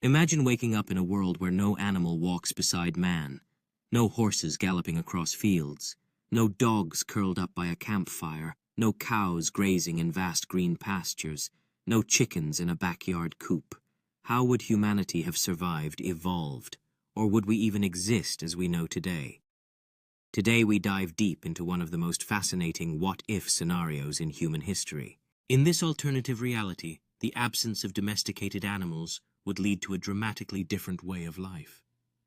Imagine waking up in a world where no animal walks beside man, no horses galloping across fields, no dogs curled up by a campfire, no cows grazing in vast green pastures, no chickens in a backyard coop. How would humanity have survived, evolved, or would we even exist as we know today? Today we dive deep into one of the most fascinating what-if scenarios in human history. In this alternative reality, the absence of domesticated animals would lead to a dramatically different way of life.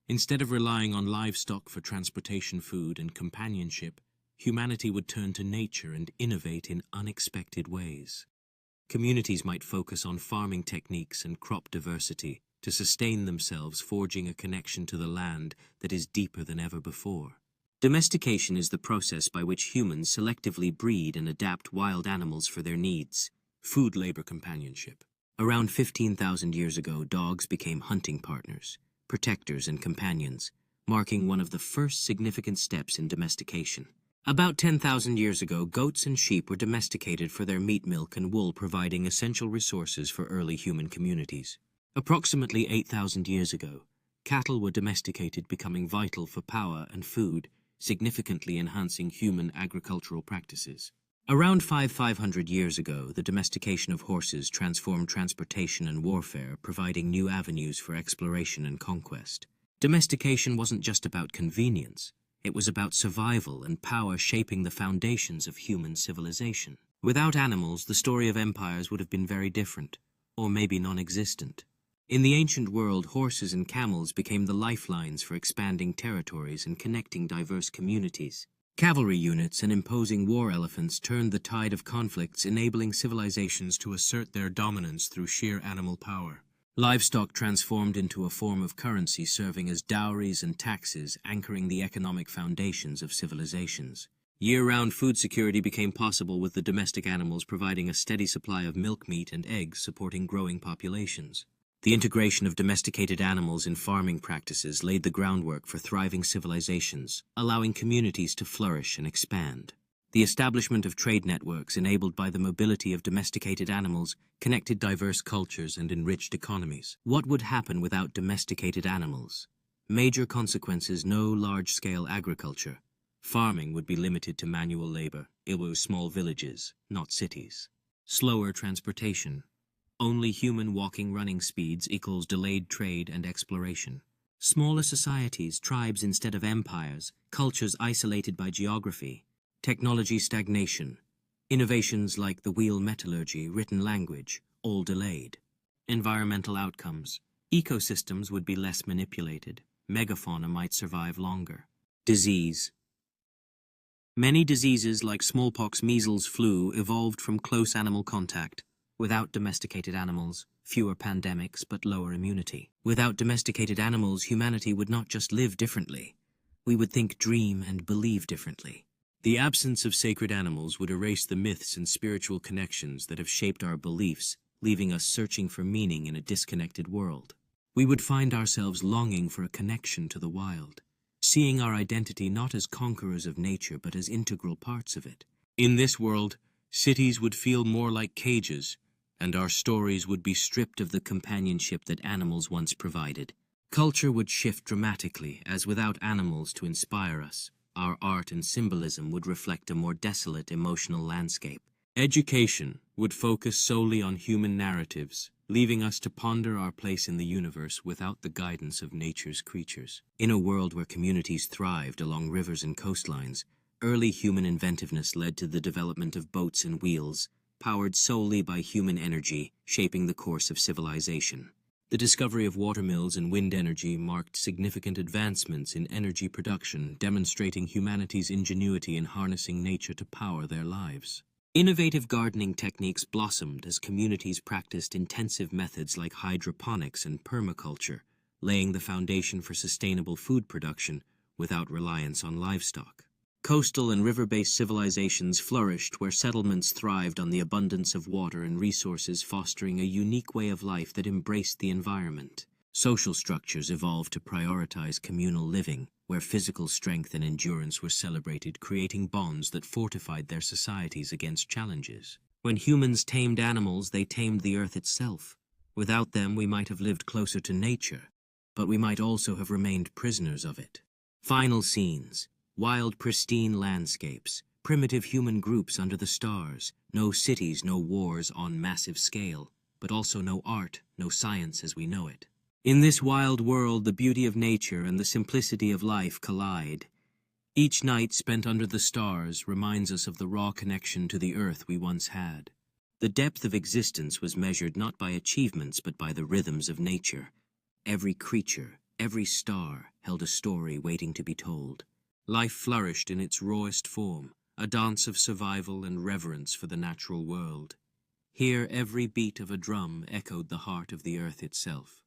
Instead of relying on livestock for transportation, food, and companionship, humanity would turn to nature and innovate in unexpected ways. Communities might focus on farming techniques and crop diversity to sustain themselves, forging a connection to the land that is deeper than ever before. Domestication is the process by which humans selectively breed and adapt wild animals for their needs. Food labor companionship. Around 15,000 years ago, dogs became hunting partners, protectors and companions, marking one of the first significant steps in domestication. About 10,000 years ago, goats and sheep were domesticated for their meat, milk, and wool, providing essential resources for early human communities. Approximately 8,000 years ago, cattle were domesticated, becoming vital for power and food, significantly enhancing human agricultural practices. Around 500 years ago, the domestication of horses transformed transportation and warfare, providing new avenues for exploration and conquest. Domestication wasn't just about convenience. It was about survival and power, shaping the foundations of human civilization. Without animals, the story of empires would have been very different, or maybe non-existent. In the ancient world, horses and camels became the lifelines for expanding territories and connecting diverse communities. Cavalry units and imposing war elephants turned the tide of conflicts, enabling civilizations to assert their dominance through sheer animal power. Livestock transformed into a form of currency, serving as dowries and taxes, anchoring the economic foundations of civilizations. Year-round food security became possible, with the domestic animals providing a steady supply of milk, meat, and eggs, supporting growing populations. The integration of domesticated animals in farming practices laid the groundwork for thriving civilizations, allowing communities to flourish and expand. The establishment of trade networks enabled by the mobility of domesticated animals connected diverse cultures and enriched economies. What would happen without domesticated animals? Major consequences: no large-scale agriculture. Farming would be limited to manual labor. It was small villages, not cities. Slower transportation. Only human walking running speeds equals delayed trade and exploration. Smaller societies, tribes instead of empires, cultures isolated by geography. Technology stagnation. Innovations like the wheel, metallurgy, written language, all delayed. Environmental outcomes. Ecosystems would be less manipulated. Megafauna might survive longer. Disease. Many diseases like smallpox, measles, flu evolved from close animal contact. Without domesticated animals, fewer pandemics but lower immunity. Without domesticated animals, humanity would not just live differently. We would think, dream, and believe differently. The absence of sacred animals would erase the myths and spiritual connections that have shaped our beliefs, leaving us searching for meaning in a disconnected world. We would find ourselves longing for a connection to the wild, seeing our identity not as conquerors of nature but as integral parts of it. In this world, cities would feel more like cages, and our stories would be stripped of the companionship that animals once provided. Culture would shift dramatically, as without animals to inspire us, our art and symbolism would reflect a more desolate emotional landscape. Education would focus solely on human narratives, leaving us to ponder our place in the universe without the guidance of nature's creatures. In a world where communities thrived along rivers and coastlines, early human inventiveness led to the development of boats and wheels, powered solely by human energy, shaping the course of civilization. The discovery of watermills and wind energy marked significant advancements in energy production, demonstrating humanity's ingenuity in harnessing nature to power their lives. Innovative gardening techniques blossomed as communities practiced intensive methods like hydroponics and permaculture, laying the foundation for sustainable food production without reliance on livestock. Coastal and river-based civilizations flourished where settlements thrived on the abundance of water and resources, fostering a unique way of life that embraced the environment. Social structures evolved to prioritize communal living, where physical strength and endurance were celebrated, creating bonds that fortified their societies against challenges. When humans tamed animals, they tamed the earth itself. Without them, we might have lived closer to nature, but we might also have remained prisoners of it. Final scenes, wild, pristine landscapes, primitive human groups under the stars, no cities, no wars on massive scale, but also no art, no science as we know it. In this wild world, the beauty of nature and the simplicity of life collide. Each night spent under the stars reminds us of the raw connection to the earth we once had. The depth of existence was measured not by achievements but by the rhythms of nature. Every creature, every star held a story waiting to be told. Life flourished in its rawest form, a dance of survival and reverence for the natural world. Here every beat of a drum echoed the heart of the earth itself.